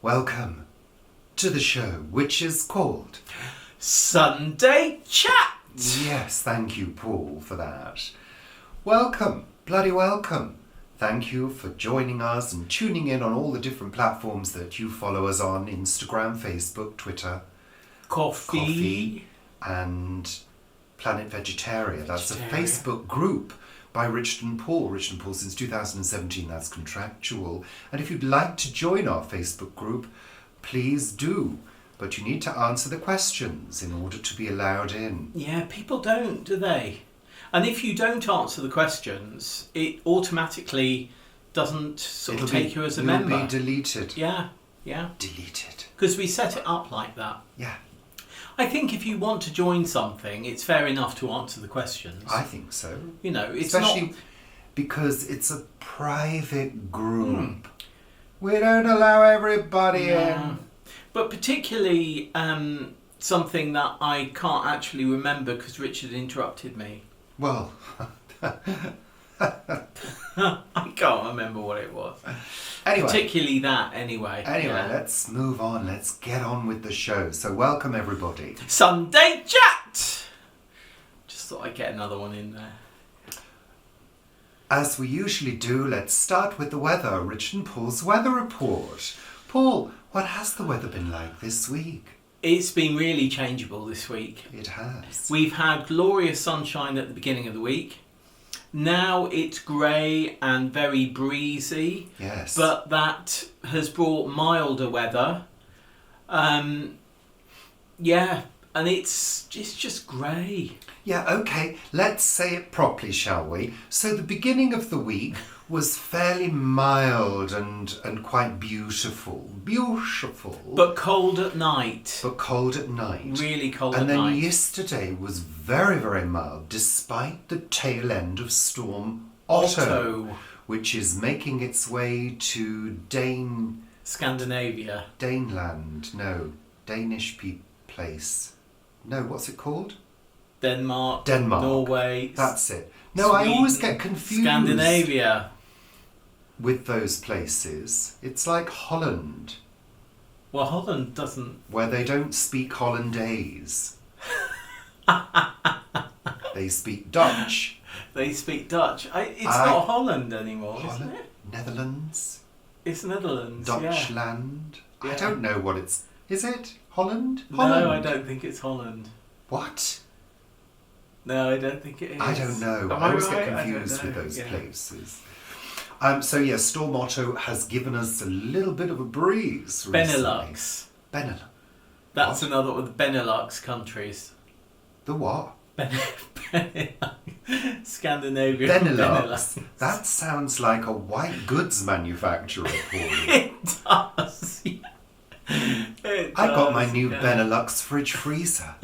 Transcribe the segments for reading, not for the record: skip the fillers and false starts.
Welcome to the show, which is called Sunday Chat. Yes, thank you, Paul, for that. Welcome, bloody welcome. Thank you for joining us and tuning in on all the different platforms that you follow us on: Instagram, Facebook, Twitter, Coffee. and Planet Vegetaria. That's a Vegetaria. Facebook group by Richard and Paul. Richard and Paul since 2017, that's contractual. And if you'd like to join our Facebook group, please do. But you need to answer the questions in order to be allowed in. Yeah, people don't, do they? And if you don't answer the questions, it automatically doesn't sort of take you as a member. It'll be deleted. Yeah. Deleted. Because we set it up like that. Yeah. I think if you want to join something, it's fair enough to answer the questions. I think so. You know, it's especially not... because it's a private group. We don't allow everybody in. But particularly something that I can't actually remember because Richard interrupted me. Well, I can't remember what it was. Anyway. Particularly that, anyway. Yeah. Let's move on. Let's get on with the show. So welcome, everybody. Sunday Chat! Just thought I'd get another one in there. As we usually do, let's start with the weather. Richard and Paul's weather report. Paul, what has the weather been like this week? It's been really changeable this week. It has. We've had glorious sunshine at the beginning of the week. Now it's grey and very breezy. Yes. But that has brought milder weather. Yeah, and it's just grey. Yeah, okay. Let's say it properly, shall we? So the beginning of the week was fairly mild and quite beautiful. Beautiful. But cold at night. But cold at night. Really cold at And night. then yesterday was very, very mild, despite the tail end of Storm Otto, which is making its way to Scandinavia. Daneland. No, Danish place. No, what's it called? Denmark. Norway. That's it. No, Sweden, I always get confused. Scandinavia. With those places. It's like Holland. Well, Holland doesn't... Where they don't speak Hollandaise. They speak Dutch. They speak Dutch. It's not Holland anymore, isn't it? Netherlands. It's Netherlands, Dutchland. Yeah. I don't know what it's... Is it Holland? No, Holland. I don't think it's Holland. What? No, I don't think it is. I don't know. Am I always right? get confused I don't with know. those Yeah. places. So yeah, Storm Otto has given us a little bit of a breeze recently. Benelux. That's What? another one of the Benelux countries. The what? Benelux. Scandinavia. Benelux. That sounds like a white goods manufacturer, Paul. It does. Yeah. I got my new Benelux fridge freezer.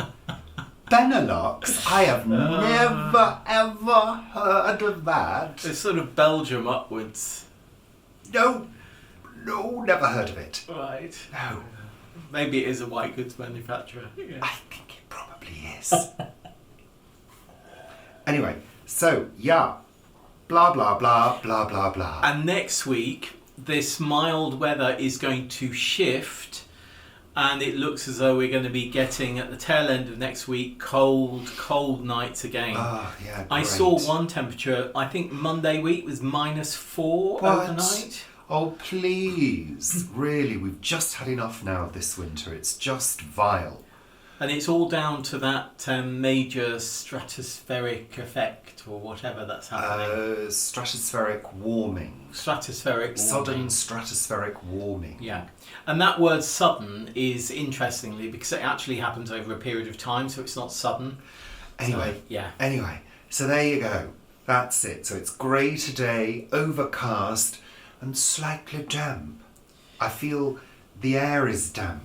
Benelux? I have never ever heard of that. It's sort of Belgium upwards. No, never heard of it. Right. No, Maybe it is a white goods manufacturer. Yeah. I think it probably is. Anyway, so yeah, blah blah blah blah blah blah. And next week, this mild weather is going to shift, and it looks as though we're going to be getting, at the tail end of next week, cold nights again. Oh, yeah, I great. saw one temperature, I think Monday week was -4 What? overnight. Oh, please. Really, we've just had enough now of this winter. It's just vile. And it's all down to that major stratospheric effect, or whatever that's happening. Stratospheric warming. Stratospheric Sudden warming. stratospheric warming. Yeah. And that word sudden is interestingly because it actually happens over a period of time, so it's not sudden. Anyway, So, yeah. Anyway, so there you go. That's it. So it's grey today, overcast, and slightly damp. I feel the air is damp.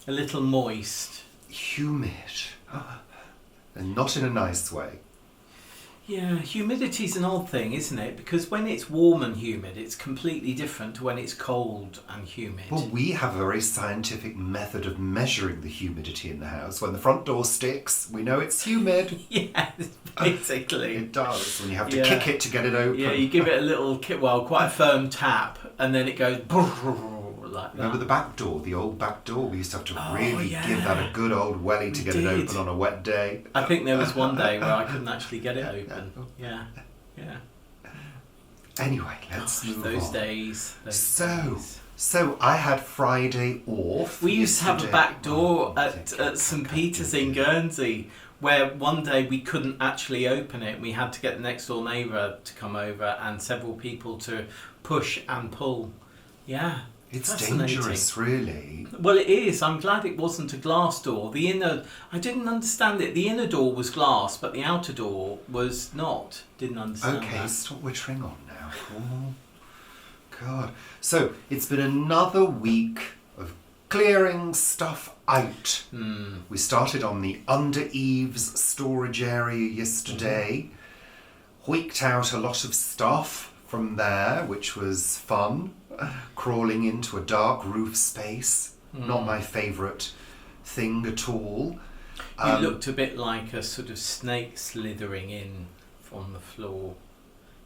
A little moist. Humid. And not in a nice way. Yeah, humidity's an odd thing, isn't it? Because when it's warm and humid, it's completely different to when it's cold and humid. Well, we have a very scientific method of measuring the humidity in the house. When the front door sticks, we know it's humid. Yeah, basically. It does, when you have to kick it to get it open. Yeah, you give it a little, quite a firm tap, and then it goes like that. Remember the back door, the old back door? We used to have to really yeah. give that a good old welly to get it open on a wet day. I think there was one day where I couldn't actually get it open. Yeah. Anyway, let's move those on. days. So I had Friday off. We used to have a back door at at St Peter's in Guernsey, where one day we couldn't actually open it. We had to get the next door neighbour to come over and several people to push and pull. Yeah. It's dangerous, really. Well, it is. I'm glad it wasn't a glass door. I didn't understand it. The inner door was glass, but the outer door was not. Didn't understand that. Okay, stop wittering on now. Oh, God. So, it's been another week of clearing stuff out. We started on the under eaves storage area yesterday. Hoiked out a lot of stuff from there, which was fun. Crawling into a dark roof space. Not my favourite thing at all. You looked a bit like a sort of snake slithering in from the floor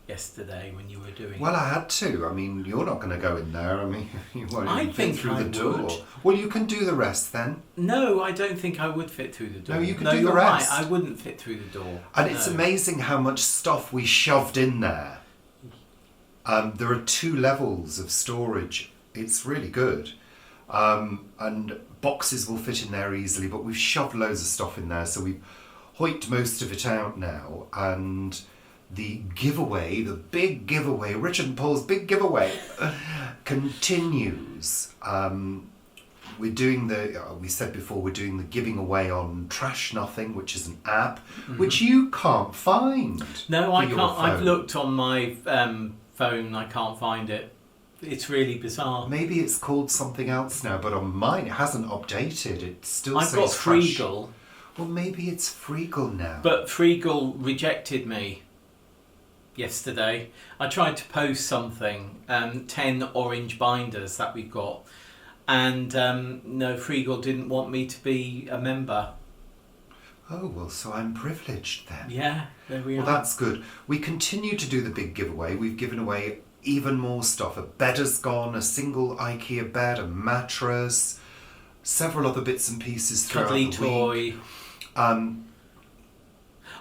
yesterday when you were doing Well, I had to. I mean, you're not going to go in there. I mean, you won't I even think fit through I the door. would. Well, you can do the rest then. No, I don't think I would fit through the door. No, you can do the you're rest. right. I wouldn't fit through the door. And it's amazing how much stuff we shoved in there. There are 2 levels of storage. It's really good. And boxes will fit in there easily, but we've shoved loads of stuff in there, so we've hoiked most of it out now. And the giveaway, the big giveaway, Richard and Paul's big giveaway, continues. We're doing we said before, we're doing the giving away on Trash Nothing, which is an app, which you can't find. No, I can't. I've phone. looked on my phone. I can't find it. It's really bizarre. Maybe it's called something else now, but on mine it hasn't updated. It still I've says got Trash. Freegal. Well, maybe it's Freegal now. But Freegal rejected me yesterday. I tried to post something, 10 orange binders that we've got, and no, Freegal didn't want me to be a member. Oh, well, so I'm privileged then. Yeah, there we Well, are. that's good. We continue to do the big giveaway. We've given away even more stuff. A bed has gone, a single IKEA bed, a mattress, several other bits and pieces throughout Cuddly the toy. week.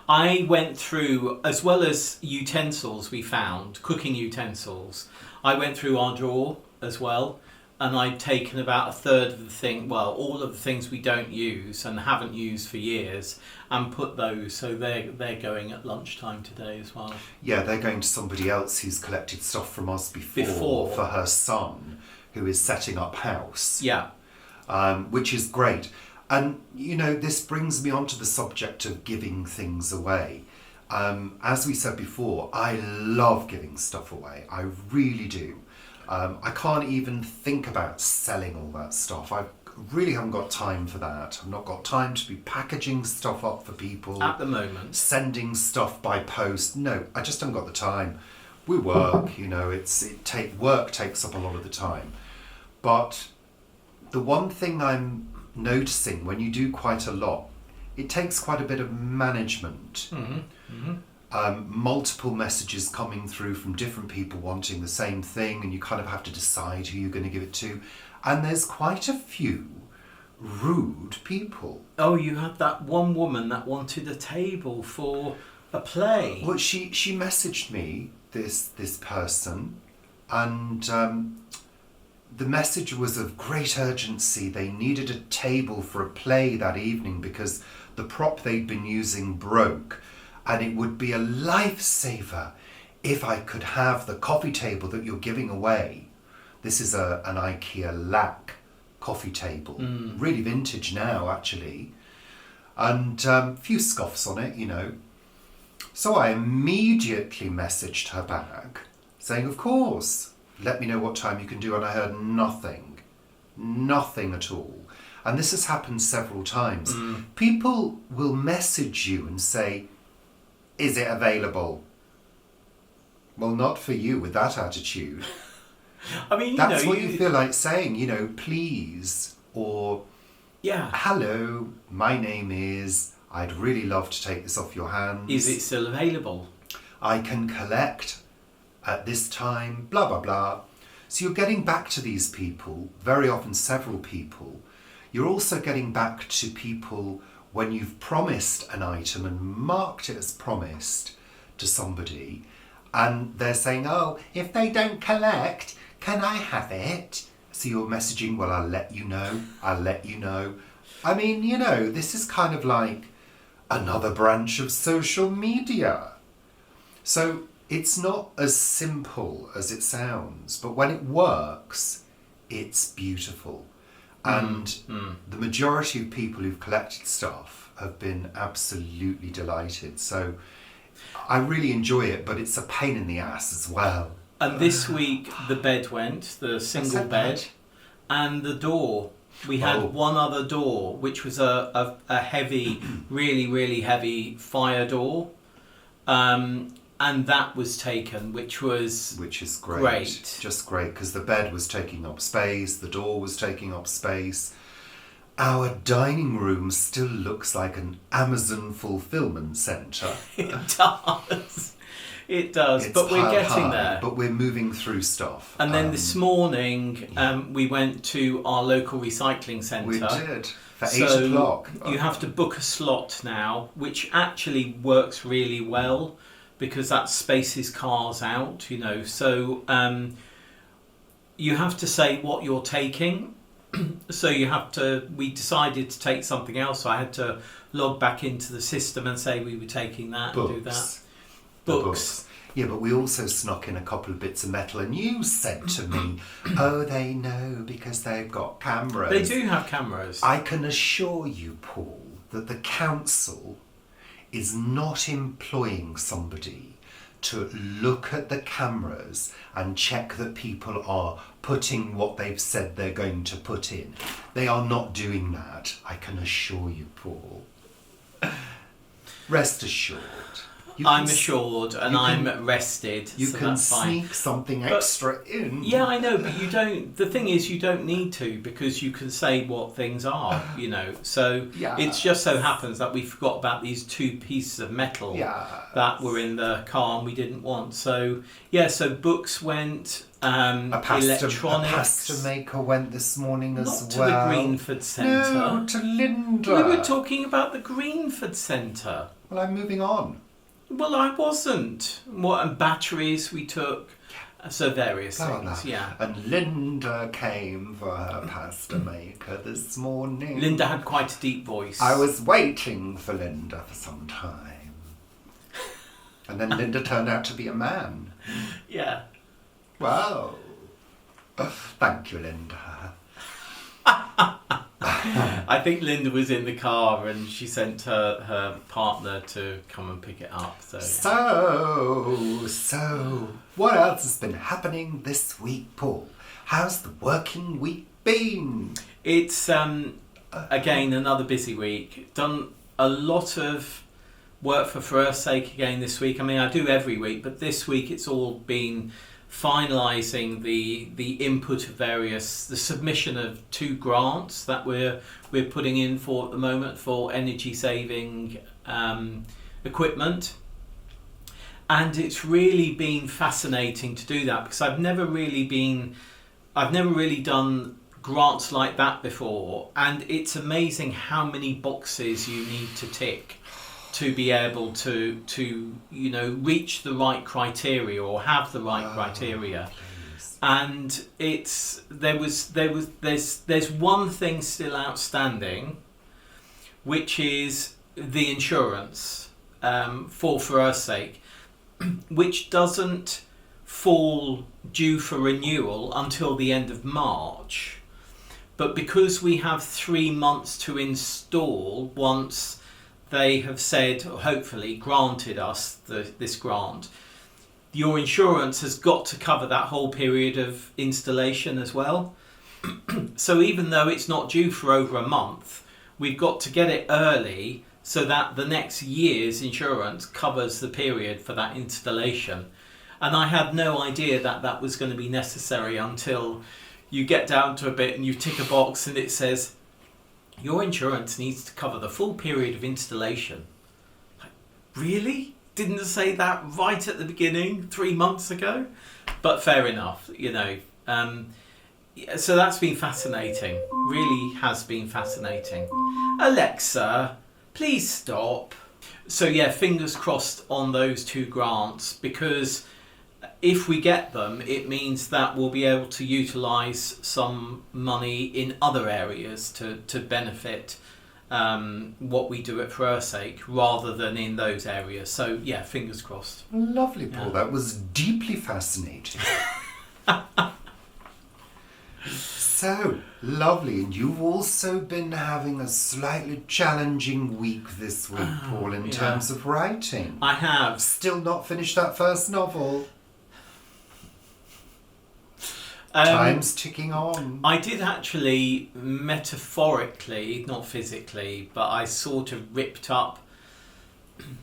I went through, as well as utensils we found, cooking utensils, I went through our drawer as well, and I'd taken about a third of all of the things we don't use and haven't used for years, and put those, so they're going at lunchtime today as well. Yeah, they're going to somebody else who's collected stuff from us before. For her son, who is setting up house. Yeah. Which is great. And, you know, this brings me on to the subject of giving things away. As we said before, I love giving stuff away. I really do. I can't even think about selling all that stuff. I really haven't got time for that. I've not got time to be packaging stuff up for people. At the moment. Sending stuff by post. No, I just haven't got the time. We work, you know, work takes up a lot of the time. But the one thing I'm noticing when you do quite a lot, it takes quite a bit of management. Multiple messages coming through from different people wanting the same thing, and you kind of have to decide who you're going to give it to. And there's quite a few rude people. Oh, you had that one woman that wanted a table for a play. Well, she messaged me, this person, and the message was of great urgency. They needed a table for a play that evening because the prop they'd been using broke, and it would be a lifesaver if I could have the coffee table that you're giving away. This is an IKEA lac coffee table, really vintage now actually, and a few scuffs on it, you know. So I immediately messaged her back saying, of course, let me know what time you can do, and I heard nothing at all. And this has happened several times. People will message you and say, is it available? Well, not for you with that attitude. I mean, That's what you feel like saying, you know, please, or yeah. hello, my name is, I'd really love to take this off your hands. Is it still available? I can collect at this time, blah, blah, blah. So you're getting back to these people, very often several people. You're also getting back to people when you've promised an item and marked it as promised to somebody, and they're saying, oh, if they don't collect, can I have it? So you're messaging, well, I'll let you know. I mean, this is kind of like another branch of social media. So it's not as simple as it sounds, but when it works, it's beautiful. And the majority of people who've collected stuff have been absolutely delighted. So I really enjoy it, but it's a pain in the ass as well. And this week the bed went, the single bed, and the door. We had one other door, which was a heavy, really, really heavy fire door. And that was taken, which is great. Just great, because the bed was taking up space, the door was taking up space. Our dining room still looks like an Amazon fulfillment centre. It does. It does. It's but we're getting high, there. But we're moving through stuff. And then this morning, we went to our local recycling centre. We did. For 8 o'clock. You have to book a slot now, which actually works really well, because that spaces cars out, So you have to say what you're taking. So we decided to take something else. So I had to log back into the system and say we were taking that and do that. Books. Yeah, but we also snuck in a couple of bits of metal, and you said to me, oh, they know because they've got cameras. They do have cameras. I can assure you, Paul, that the council is not employing somebody to look at the cameras and check that people are putting what they've said they're going to put in. They are not doing that, I can assure you, Paul. Rest assured. I'm assured and I'm rested. You so can that's fine. sneak something extra in. Yeah, I know, but you don't. The thing is, you don't need to, because you can say what things are, So it just so happens that we forgot about these 2 pieces of metal that were in the car and we didn't want. So so books went. Electronics. A pasta maker went this morning as Not well. Not to the Greenford Centre. No, to Linda. We were talking about the Greenford Centre. Well, I'm moving on. Well, I wasn't. And batteries we took. So various things, yeah. And Linda came for her pasta maker this morning. Linda had quite a deep voice. I was waiting for Linda for some time. And then Linda turned out to be a man. Yeah. Wow. Thank you, Linda. I think Linda was in the car and she sent her partner to come and pick it up. So, what else has been happening this week, Paul? How's the working week been? It's, again, another busy week. Done a lot of work for Earth's Sake again this week. I mean, I do every week, but this week it's all been finalising the input of the submission of 2 grants that we're putting in for at the moment for energy saving equipment, and it's really been fascinating to do that, because I've never really done grants like that before, and it's amazing how many boxes you need to tick to be able to reach the right criteria or have the right criteria. Please. And there's one thing still outstanding, which is the insurance for Earth's Sake, which doesn't fall due for renewal until the end of March. But because we have 3 months to install once they have said, or hopefully granted us this grant, your insurance has got to cover that whole period of installation as well. So even though it's not due for over a month, we've got to get it early so that the next year's insurance covers the period for that installation. And I had no idea that was going to be necessary until you get down to a bit and you tick a box and it says, your insurance needs to cover the full period of installation. Like, really? Didn't say that right at the beginning 3 months ago? But fair enough, So that's been fascinating. Really has been fascinating. Alexa, please stop. So yeah, fingers crossed on those 2 grants, because if we get them, it means that we'll be able to utilise some money in other areas to benefit what we do at For Her Sake, rather than in those areas. So yeah, fingers crossed. Lovely, Paul. Yeah. That was deeply fascinating. So lovely. And you've also been having a slightly challenging week this week, Paul, in terms of writing. I have. Still not finished that first novel. Time's ticking on. I did actually, metaphorically, not physically, but I sort of ripped up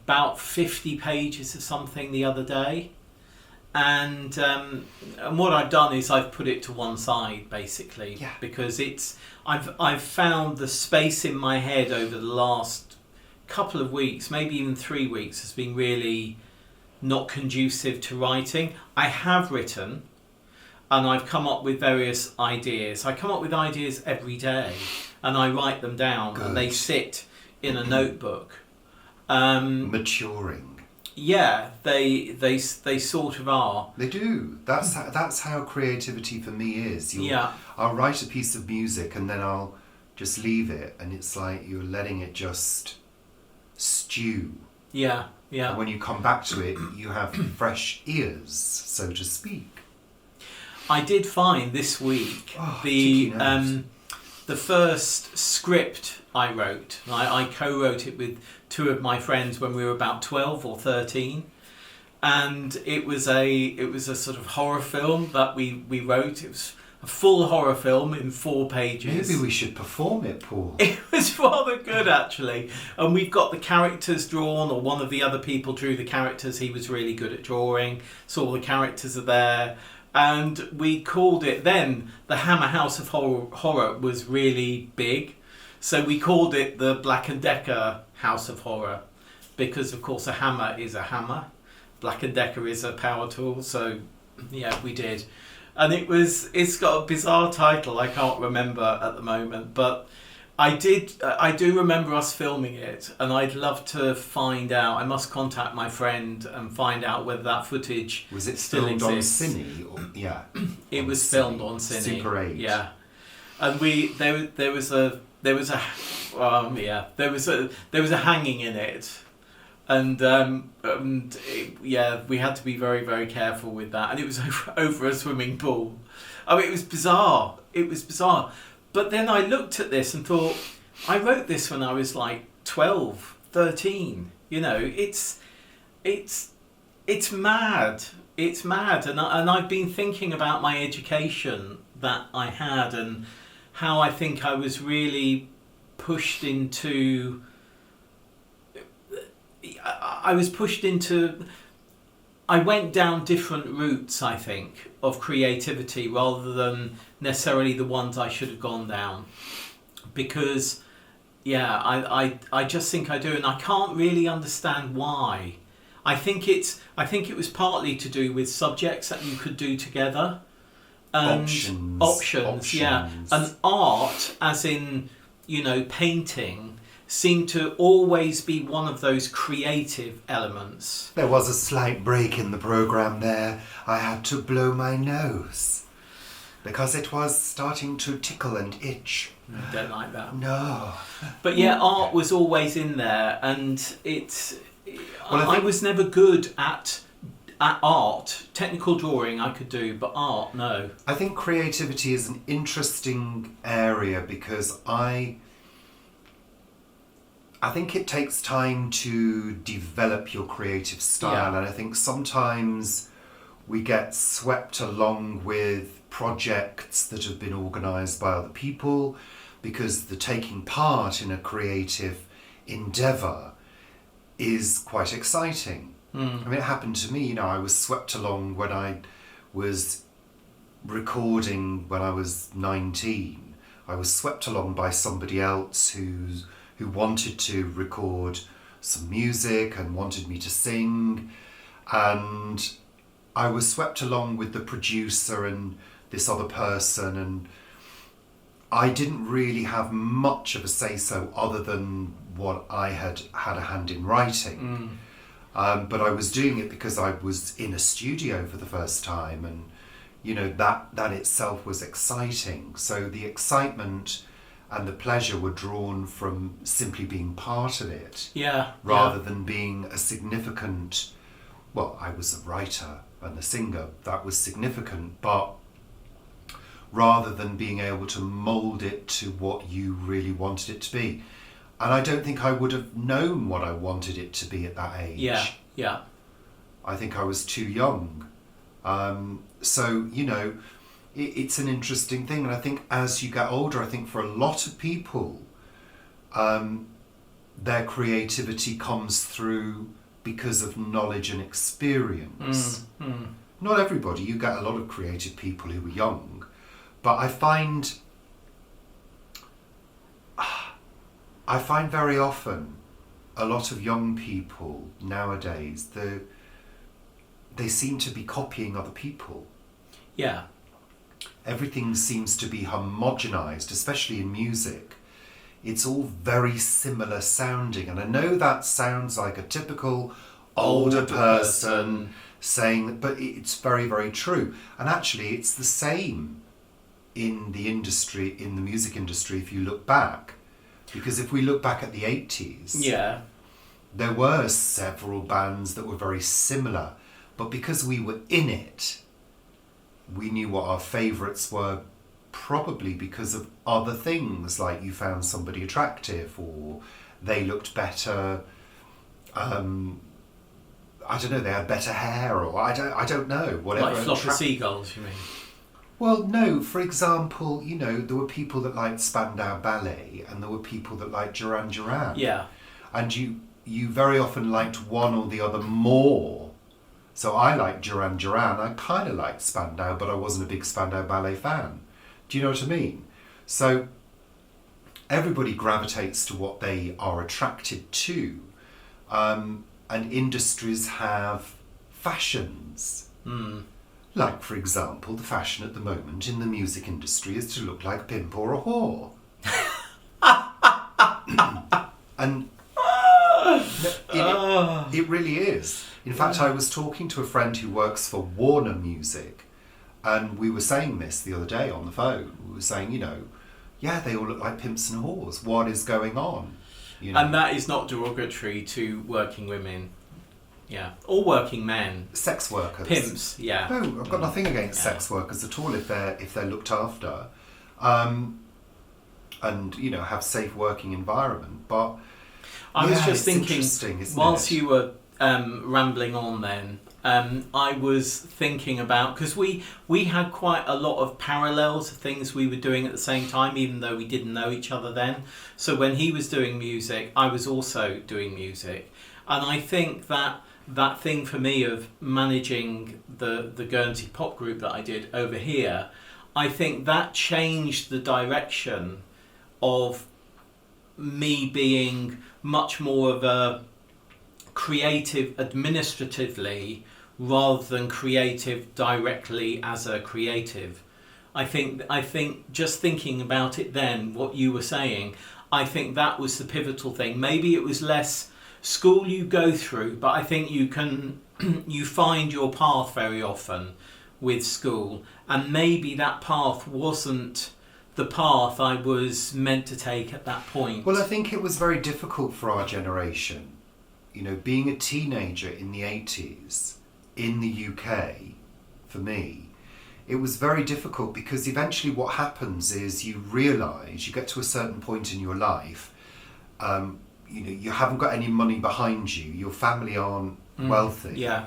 about 50 pages or something the other day. And what I've done is I've put it to one side, basically, because I've found the space in my head over the last couple of weeks, maybe even 3 weeks, has been really not conducive to writing. I have written, and I've come up with various ideas. I come up with ideas every day, and I write them down. Good. And they sit in a notebook. Maturing. Yeah, they sort of are. They do. That's how creativity for me is. I'll write a piece of music and then I'll just leave it, and it's like you're letting it just stew. Yeah. And when you come back to it, you have fresh ears, so to speak. I did find this week the first script I wrote. I co-wrote it with 2 of my friends when we were about 12 or 13, and it was a sort of horror film that we wrote. It was a full horror film in 4 pages. Maybe we should perform it, Paul. It was rather good, actually. And we've got the characters drawn, or one of the other people drew the characters. He was really good at drawing, so all the characters are there. And we called it then, the Hammer House of Horror was really big. So we called it the Black & Decker House of Horror, because of course a hammer is a hammer, Black & Decker is a power tool. So yeah, we did. And it's got a bizarre title, I can't remember at the moment, but I do remember us filming it, and I'd love to find out. I must contact my friend and find out whether that footage was it still filmed exists. on Cine? Or, yeah, it was filmed on Cine. Super 8. Yeah, and there was a hanging in it, and we had to be very, very careful with that, and it was over a swimming pool. I mean, it was bizarre. But then I looked at this and thought, I wrote this when I was like 12, 13. You know, it's mad. It's mad. And I've been thinking about my education that I had, and how I think I was really pushed into... I went down different routes, I think, of creativity rather than necessarily the ones I should have gone down. Because, I just think I do, and I can't really understand why. I think it was partly to do with subjects that you could do together. And options. Yeah. And art, as in, painting, seemed to always be one of those creative elements. There was a slight break in the programme there. I had to blow my nose because it was starting to tickle and itch. I don't like that. No. But yeah, art was always in there, and I was never good at art. Technical drawing I could do, but art, no. I think creativity is an interesting area because I think it takes time to develop your creative style, and I think sometimes we get swept along with projects that have been organised by other people because the taking part in a creative endeavour is quite exciting. I mean, it happened to me, I was swept along when I was recording when I was 19. I was swept along by somebody else who wanted to record some music and wanted me to sing, and I was swept along with the producer and this other person, and I didn't really have much of a say-so other than what I had a hand in writing. But I was doing it because I was in a studio for the first time, and that itself was exciting. So the excitement and the pleasure were drawn from simply being part of it, rather than being a significant. Well, I was a writer and a singer, that was significant, but rather than being able to mould it to what you really wanted it to be. And I don't think I would have known what I wanted it to be at that age. Yeah. I think I was too young. So, it's an interesting thing. And I think as you get older, I think for a lot of people, their creativity comes through because of knowledge and experience. Not everybody. You get a lot of creative people who are young. But I find very often a lot of young people nowadays, they seem to be copying other people. Yeah. Everything seems to be homogenized, especially in music. It's all very similar sounding. And I know that sounds like a typical older person saying, but it's very, very true. And actually, it's the same in the industry, in the music industry, if you look back. Because if we look back at the 80s, there were several bands that were very similar. But because we were in it, we knew what our favourites were, probably because of other things, like you found somebody attractive or they looked better. I don't know, they had better hair, or I don't know, whatever. Like flock of seagulls, you mean? Well, no, for example, there were people that liked Spandau Ballet and there were people that liked Duran Duran. Yeah. And you very often liked one or the other more. So I liked Duran Duran, I kind of liked Spandau, but I wasn't a big Spandau Ballet fan. Do you know what I mean? So everybody gravitates to what they are attracted to. And industries have fashions. Like, for example, the fashion at the moment in the music industry is to look like a pimp or a whore. And it really is. In fact, I was talking to a friend who works for Warner Music, and we were saying this the other day on the phone. We were saying, they all look like pimps and whores. What is going on? And that is not derogatory to working women. Yeah, or working men. Sex workers. Pimps, yeah. No, I've got nothing against sex workers at all if they're looked after, and have safe working environment. But I was just thinking, whilst you were rambling on, then I was thinking about, because we had quite a lot of parallels of things we were doing at the same time, even though we didn't know each other then. So when he was doing music, I was also doing music, and I think that thing for me of managing the Guernsey pop group that I did over here, I think that changed the direction of me being much more of a creative administratively rather than creative directly as a creative. I think just thinking about it then, what you were saying, I think that was the pivotal thing. Maybe it was less school you go through, but I think you find your path very often with school, and maybe that path wasn't the path I was meant to take at that point. Well, I think it was very difficult for our generation. Being a teenager in the 80s in the UK, for me, it was very difficult because eventually what happens is you realise, you get to a certain point in your life, you haven't got any money behind you, your family aren't wealthy. Yeah.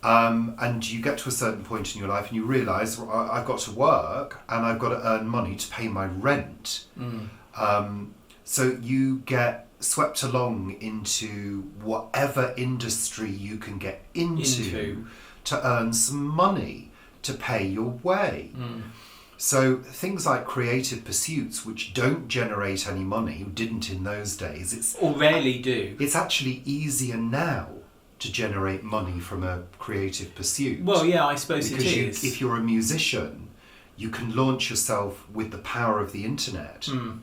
And you get to a certain point in your life and you realise, well, I've got to work and I've got to earn money to pay my rent. So you get swept along into whatever industry you can get into to earn some money to pay your way. So things like creative pursuits, which don't generate any money, didn't in those days, or rarely do. It's actually easier now to generate money from a creative pursuit. Well, yeah, I suppose because it is. If you're a musician, you can launch yourself with the power of the internet. Mm.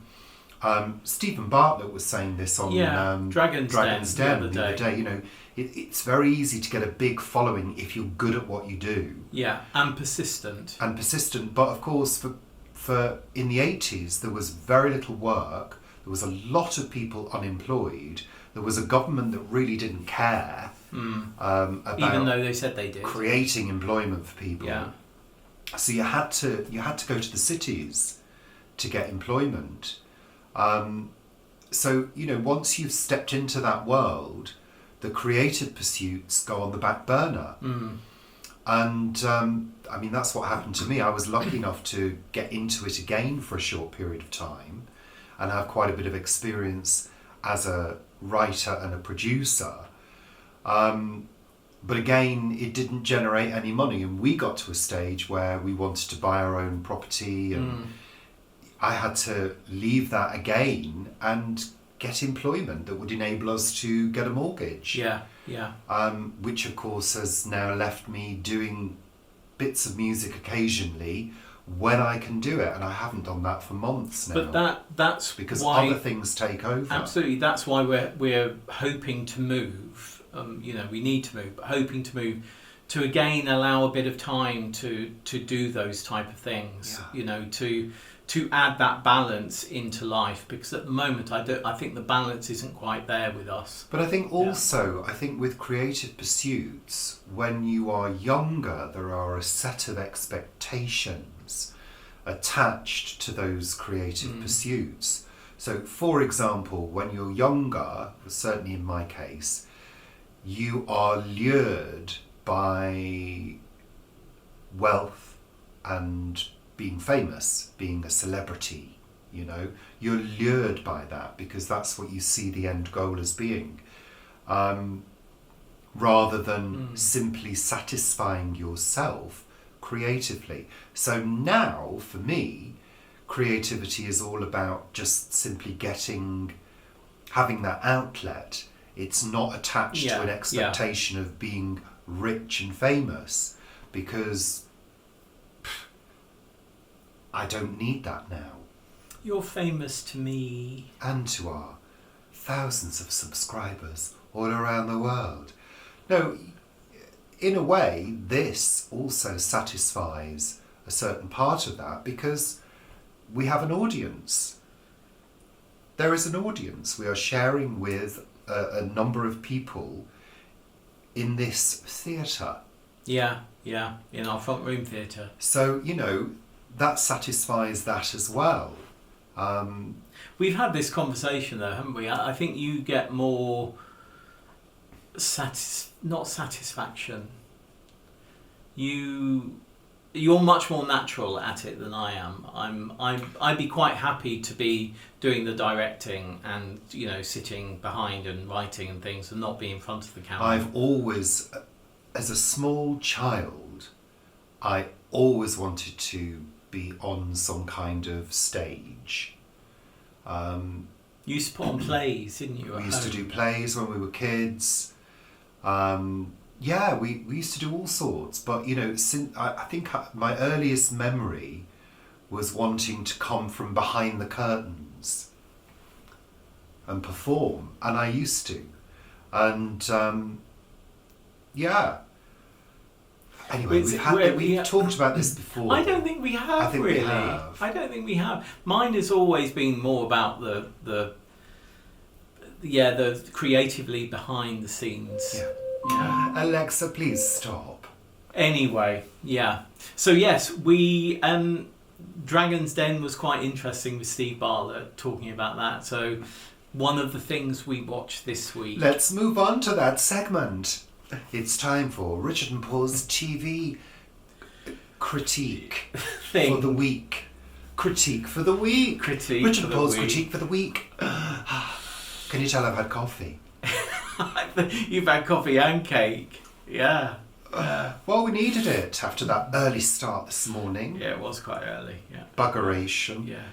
Stephen Bartlett was saying this on Dragon's Den the other day. You know, it's very easy to get a big following if you're good at what you do. Yeah, and persistent. But of course, for in the 80s, there was very little work. There was a lot of people unemployed. There was a government that really didn't care about, even though they said they did, creating employment for people. Yeah. So you had to go to the cities to get employment. So, you know, once you've stepped into that world, the creative pursuits go on the back burner. Mm. And I mean, that's what happened to me. I was lucky enough to get into it again for a short period of time and have quite a bit of experience as a writer and a producer. But again, it didn't generate any money, and we got to a stage where we wanted to buy our own property, and I had to leave that again and get employment that would enable us to get a mortgage. Yeah, yeah. Which of course has now left me doing bits of music occasionally when I can do it, and I haven't done that for months now. But that's because why, other things take over. Absolutely, that's why we're hoping to move. You know, we need to move, but hoping to move to again allow a bit of time to do those type of things. Yeah. You know, to add that balance into life, because at the moment I think the balance isn't quite there with us. But I think also, I think with creative pursuits, when you are younger, there are a set of expectations attached to those creative pursuits. So, for example, when you're younger, certainly in my case, you are lured by wealth and being famous, being a celebrity, you know. You're lured by that because that's what you see the end goal as being. Rather than simply satisfying yourself creatively. So now, for me, creativity is all about just simply having that outlet. It's not attached to an expectation of being rich and famous, because I don't need that now. You're famous to me. And to our thousands of subscribers all around the world. No, in a way, this also satisfies a certain part of that, because we have an audience. There is an audience. We are sharing with a number of people in this theatre. Yeah, in our front room theatre. So, you know, that satisfies that as well. We've had this conversation though, haven't we? I think you get more not satisfaction. You're much more natural at it than I am. I'd be quite happy to be doing the directing and, you know, sitting behind and writing and things and not be in front of the camera. I've always, as a small child, I always wanted to be on some kind of stage. You used to put on plays, didn't you? We used to do plays when we were kids. Yeah, we used to do all sorts, but, you know, I think my earliest memory was wanting to come from behind the curtains and perform, and I used to. And, yeah. Anyway, we've talked about this before. I don't think we have. I think really. we have. I don't think we have. Mine has always been more about the creatively behind the scenes. Yeah. Alexa, please stop. Anyway, yeah. So yes, we Dragon's Den was quite interesting with Steve Bartlett talking about that. So one of the things we watched this week. Let's move on to that segment. It's time for Richard and Paul's TV critique for the week. Critique for the week. Richard and Paul's critique for the week. Can you tell I've had coffee? You've had coffee and cake. Yeah. Well, we needed it after that early start this morning. Yeah, it was quite early. Yeah. Buggeration. Yeah.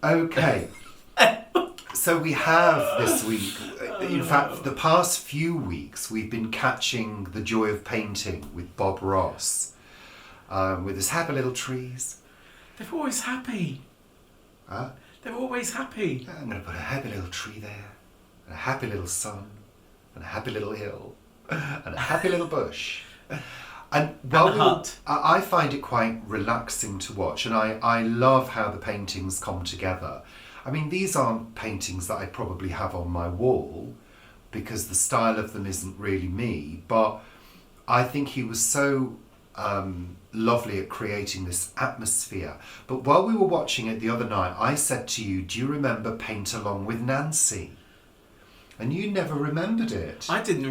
Okay. So we have this week, in fact, for the past few weeks, we've been catching the joy of painting with Bob Ross, with his happy little trees They're always happy. Huh? They're always happy. I'm going to put a happy little tree there, and a happy little sun, and a happy little hill, and a happy little bush. And a hut. I find it quite relaxing to watch, and I love how the paintings come together. I mean, these aren't paintings that I probably have on my wall, because the style of them isn't really me, but I think he was so lovely at creating this atmosphere. But while we were watching it the other night, I said to you, do you remember Paint Along with Nancy? And you never remembered it. I didn't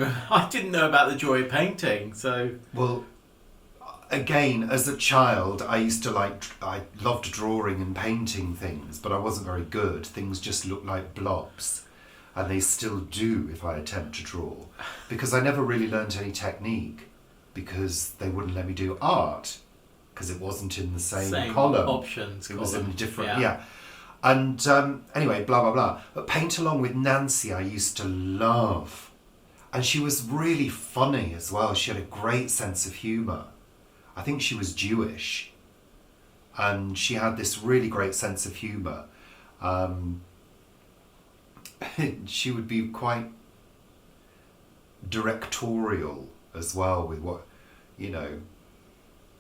know about the joy of painting, so... Well, again, as a child, I loved drawing and painting things, but I wasn't very good. Things just looked like blobs. And they still do if I attempt to draw. Because I never really learnt any technique, because they wouldn't let me do art, because it wasn't in the same column. Options. It was in a different, yeah. And anyway, blah, blah, blah. But Paint Along with Nancy I used to love. And she was really funny as well. She had a great sense of humour. I think she was Jewish. And she had this really great sense of humour. She would be quite directorial as well with what, you know,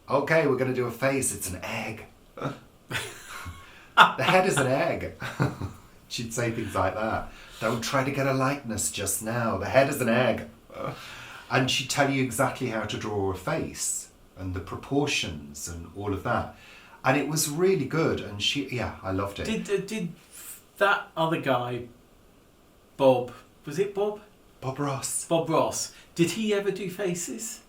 okay, we're going to do a face, it's an egg. The head is an egg. She'd say things like that. Don't try to get a likeness just now. The head is an egg. And she'd tell you exactly how to draw a face and the proportions and all of that. And it was really good. And I loved it. Did that other guy, Bob, was it Bob? Bob Ross. Bob Ross. Did he ever do faces?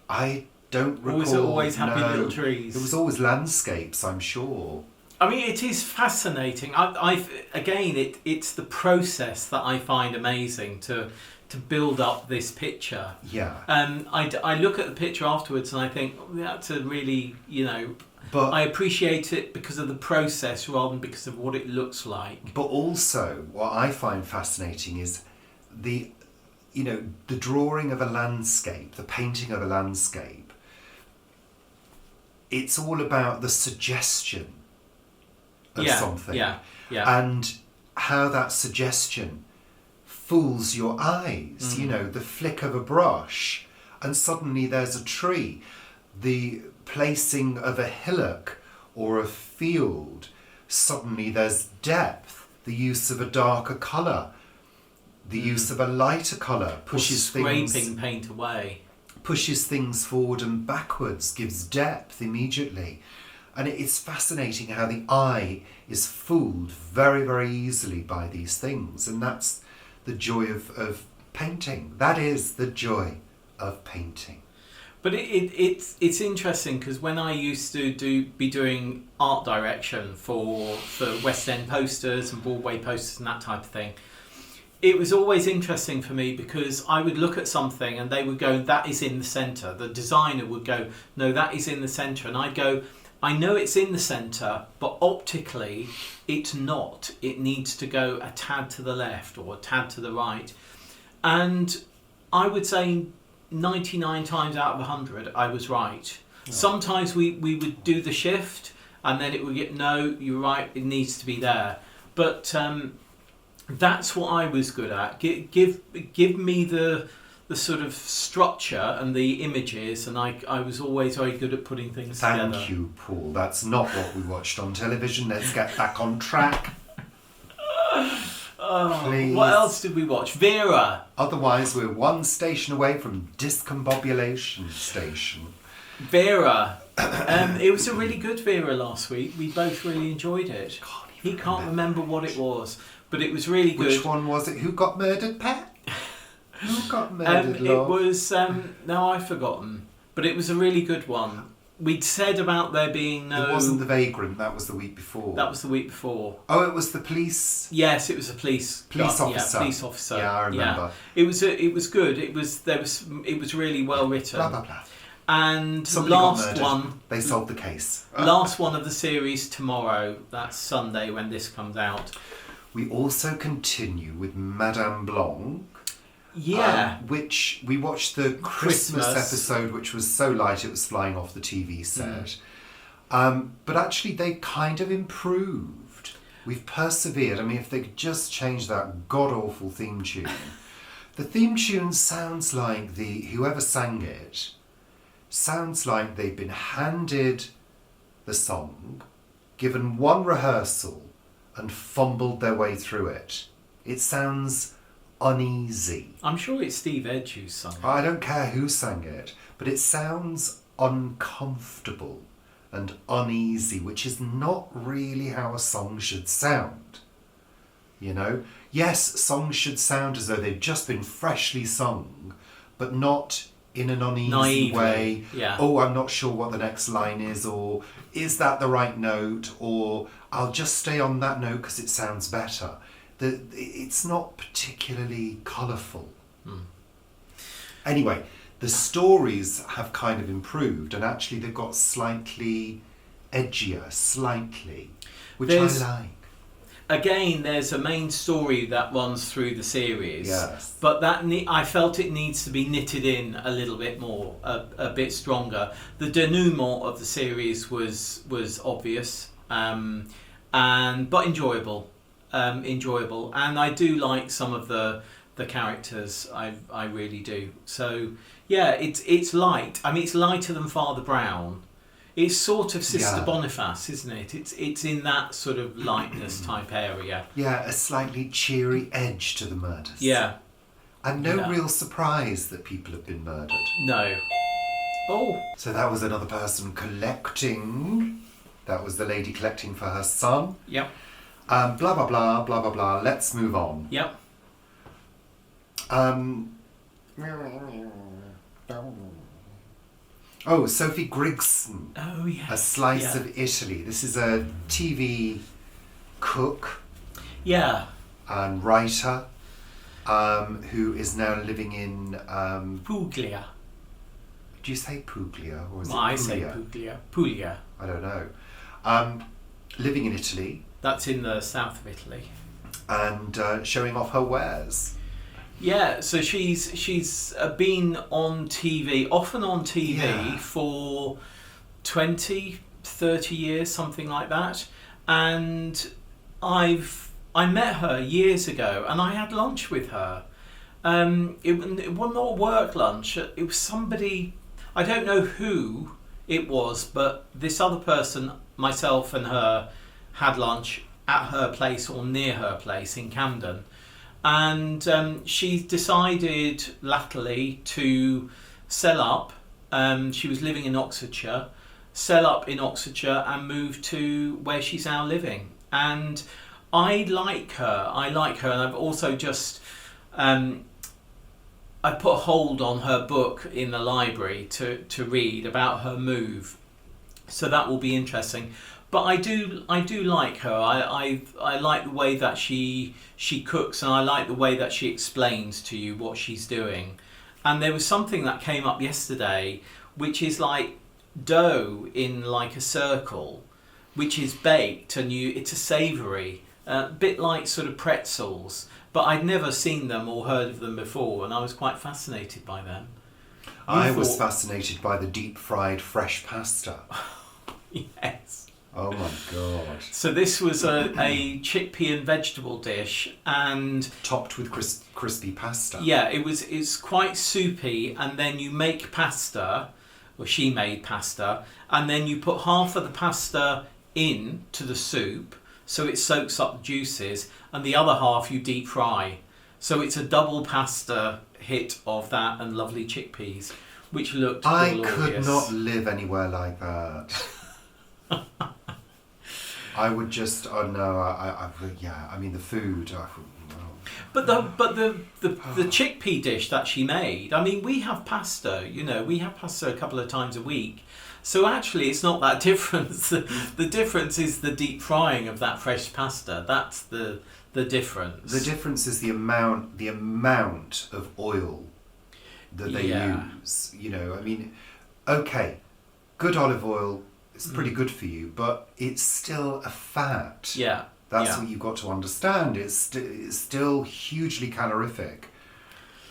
I don't recall. Or was it always happy little trees? It was always landscapes, I'm sure. I mean, it is fascinating. It's the process that I find amazing to build up this picture. Yeah. I look at the picture afterwards and I think, that's a really, but I appreciate it because of the process rather than because of what it looks like. But also, what I find fascinating is the drawing of a landscape, the painting of a landscape. It's all about the suggestion of something. Yeah. And how that suggestion fools your eyes. Mm. The flick of a brush, and suddenly there's a tree. The placing of a hillock or a field, suddenly there's depth. The use of a darker colour. The use of a lighter colour pushes scraping paint away. Pushes things forward and backwards, gives depth immediately. And it's fascinating how the eye is fooled very, very easily by these things. And that's the joy of painting. That is the joy of painting. But it's interesting because when I used to be doing art direction for West End posters and Broadway posters and that type of thing, it was always interesting for me because I would look at something and they would go, that is in the centre. The designer would go, no, that is in the centre. And I'd go, I know it's in the centre, but optically it's not. It needs to go a tad to the left or a tad to the right. And I would say 99 times out of 100, I was right. Oh. Sometimes we would do the shift and then it would get, no, you're right, it needs to be there. But that's what I was good at. Give me the sort of structure and the images, and I was always very good at putting things together. Thank you, Paul. That's not what we watched on television. Let's get back on track. Please. What else did we watch? Vera. Otherwise, we're one station away from discombobulation station. Vera. It was a really good Vera last week. We both really enjoyed it. He can't remember what it was, but it was really good. Which one was it? Who got murdered, Pat? Who got murdered, love? It was, now I've forgotten, but it was a really good one. We'd said about there being no... It wasn't The Vagrant, that was the week before. That was the week before. Oh, it was the police... Yes, it was a police officer. Yeah, police officer. Yeah, I remember. Yeah. It was good. It was really well written. Blah, blah, blah. And somebody last one... They solved the case. Last one of the series tomorrow. That's Sunday when this comes out. We also continue with Madame Blanc. Yeah. Which we watched the Christmas episode, which was so light it was flying off the TV set. But actually, they kind of improved. We've persevered. I mean, if they could just change that god-awful theme tune. The theme tune sounds like whoever sang it sounds like they've been handed the song, given one rehearsal, and fumbled their way through it. It sounds uneasy. I'm sure it's Steve Edge who sung it. I don't care who sang it, but it sounds uncomfortable and uneasy, which is not really how a song should sound. You know? Yes, songs should sound as though they've just been freshly sung, but not in an uneasy Naively, way. yeah. Oh, I'm not sure what the next line is, or is that the right note, or I'll just stay on that note because it sounds better. It's not particularly colourful. Anyway, the stories have kind of improved, and actually they've got slightly edgier, which There's- I like. Again, there's a main story that runs through the series, Yes. but that I felt it needs to be knitted in a little bit more, a bit stronger. The denouement of the series was obvious, but enjoyable, and I do like some of the characters. I really do. So yeah, it's light. I mean, it's lighter than Father Brown. It's sort of Sister Yeah. Boniface, isn't it? It's in that sort of lightness type area. Yeah, a slightly cheery edge to the murders. Yeah. And no Yeah. real surprise that people have been murdered. No. Oh. So that was another person collecting. That was the lady collecting for her son. Yep. Blah, blah, blah, blah, blah, blah. Let's move on. Yep. Oh, Sophie Grigson. Oh yeah. A Slice Yeah. of Italy. This is a TV cook Yeah. and writer who is now living in... Puglia. do you say Puglia or is Well, it I say Puglia? Puglia. Puglia. I don't know. Living in Italy That's in the south of Italy. and showing off her wares. Yeah, so she's been on TV, often on TV Yeah. for 20, 30 years, something like that. And I met her years ago and I had lunch with her. It was not a work lunch, it was somebody, I don't know who it was, but this other person, myself and her, had lunch at her place or near her place in Camden. And she decided latterly to sell up. She was living in Oxfordshire, sell up in Oxfordshire and move to where she's now living. And I like her, and I've also just I put a hold on her book in the library to read about her move, so that will be interesting. But I do like her. I like the way that she cooks, and I like the way that she explains to you what she's doing. And there was something that came up yesterday, which is like dough in like a circle, which is baked, and it's a savoury, a bit like sort of pretzels. But I'd never seen them or heard of them before, and I was quite fascinated by them. I was fascinated by the deep fried fresh pasta. Yes. Oh my god. So this was a chickpea and vegetable dish, and Topped with crispy pasta. yeah, it's quite soupy, and then you make pasta, or she made pasta, and then you put half of the pasta in to the soup so it soaks up the juices, and the other half you deep fry. So it's a double pasta hit of that and lovely chickpeas, which looked I glorious. could not live anywhere like that. I would just, oh no, I mean the food. But the chickpea dish that she made, I mean, we have pasta, we have pasta a couple of times a week. So actually it's not that different. The difference is the deep frying of that fresh pasta. That's the difference. The difference is the amount of oil that they use. I mean, okay, good olive oil is pretty good for you, but it's still a fat. Yeah. That's what you've got to understand. It's still hugely calorific.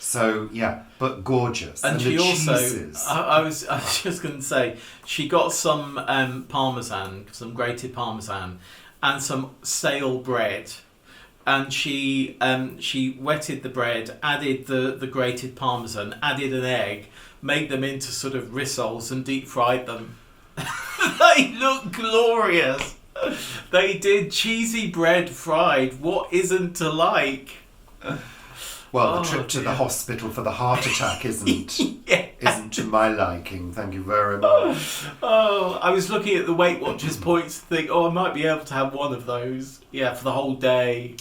So yeah, but gorgeous. And the she also, cheeses. I was just going to say, she got some parmesan, some grated parmesan, and some stale bread, and she wetted the bread, added the grated parmesan, added an egg, made them into sort of rissoles, and deep fried them. They look glorious. They did cheesy bread fried. What isn't to like? Well, the trip to the hospital for the heart attack isn't to my liking. Thank you very much. Oh, I was looking at the Weight Watchers points to think, I might be able to have one of those. Yeah, for the whole day.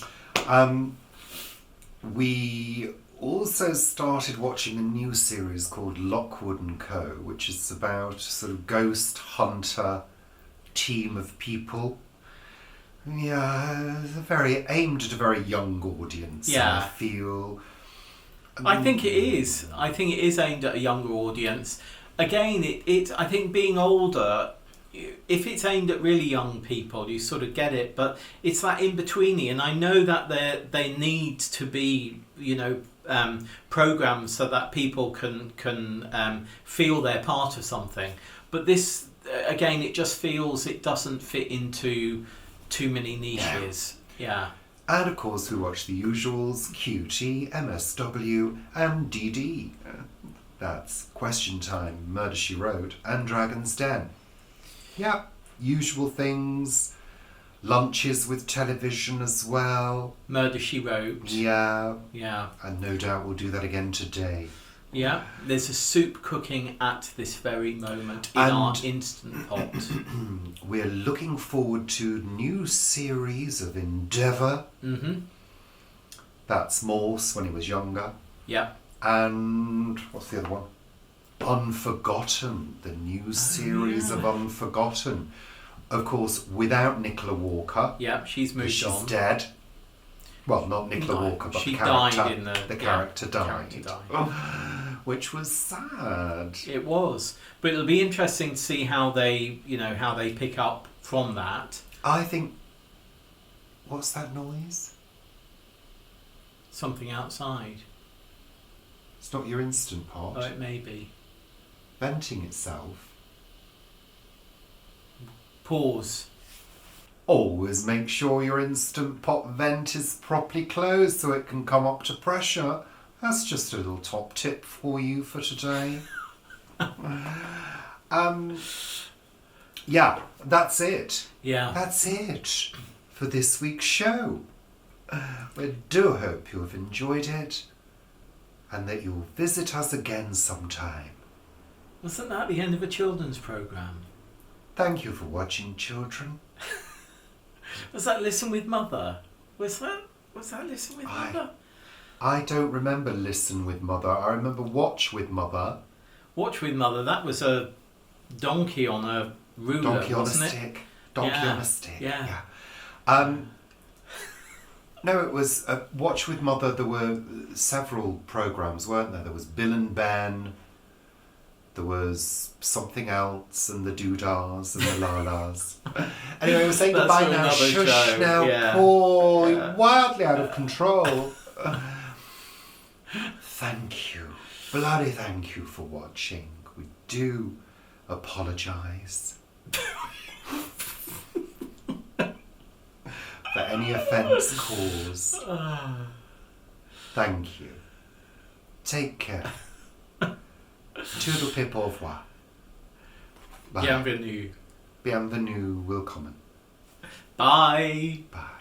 We also started watching a new series called Lockwood and Co., which is about a sort of ghost hunter team of people. Yeah, aimed at a very young audience. Yeah. I feel. I think it is. I think it is aimed at a younger audience. Again, I think being older, if it's aimed at really young people, you sort of get it. But it's that in-betweeny, and I know that they need to be, programs so that people can feel they're part of something. But this, again, it just feels it doesn't fit into too many niches. Yeah. And of course we watch the usuals, QT, MSW and DD. That's Question Time, Murder, She Wrote and Dragon's Den. Yeah, usual things. Lunches with television as well. Murder, She Wrote. Yeah. Yeah. And no doubt we'll do that again today. Yeah, there's a soup cooking at this very moment in our Instant Pot. We're looking forward to new series of Endeavour. Mm-hmm. That's Morse when he was younger. Yeah. And what's the other one? Unforgotten, the new series of Unforgotten. Of course, without Nicola Walker. Yeah, she's moved on. She's dead. Well, not Nicola Walker, but she the character. Died in the character died. Character died. Which was sad. It was, but it'll be interesting to see how they pick up from that. I think. What's that noise? Something outside. It's not your Instant Pot. Oh, it may be. Venting itself. Pause. Always make sure your Instant Pot vent is properly closed so it can come up to pressure. That's just a little top tip for you for today. Yeah, that's it. Yeah. That's it for this week's show. We do hope you have enjoyed it and that you'll visit us again sometime. Wasn't that the end of a children's programme? Thank you for watching, children. Was that Listen with Mother? Was that Listen with Mother? I don't remember Listen with Mother. I remember Watch with Mother. Watch with Mother. That was a donkey on a ruler, Donkey on a wasn't it? stick. Donkey on a stick. Yeah. No, it was Watch with Mother. There were several programmes, weren't there? There was Bill and Ben. There was something else, and the Doodahs and the Lalas. Anyway, we're saying goodbye now. Shush show. now, Yeah. Paul. Yeah. You're wildly out of control. Thank you. Bloody thank you for watching. We do apologise for any offence caused. Thank you. Take care. Toodle pip au revoir. Bye. Bienvenue. Bienvenue, willkommen. Bye. Bye.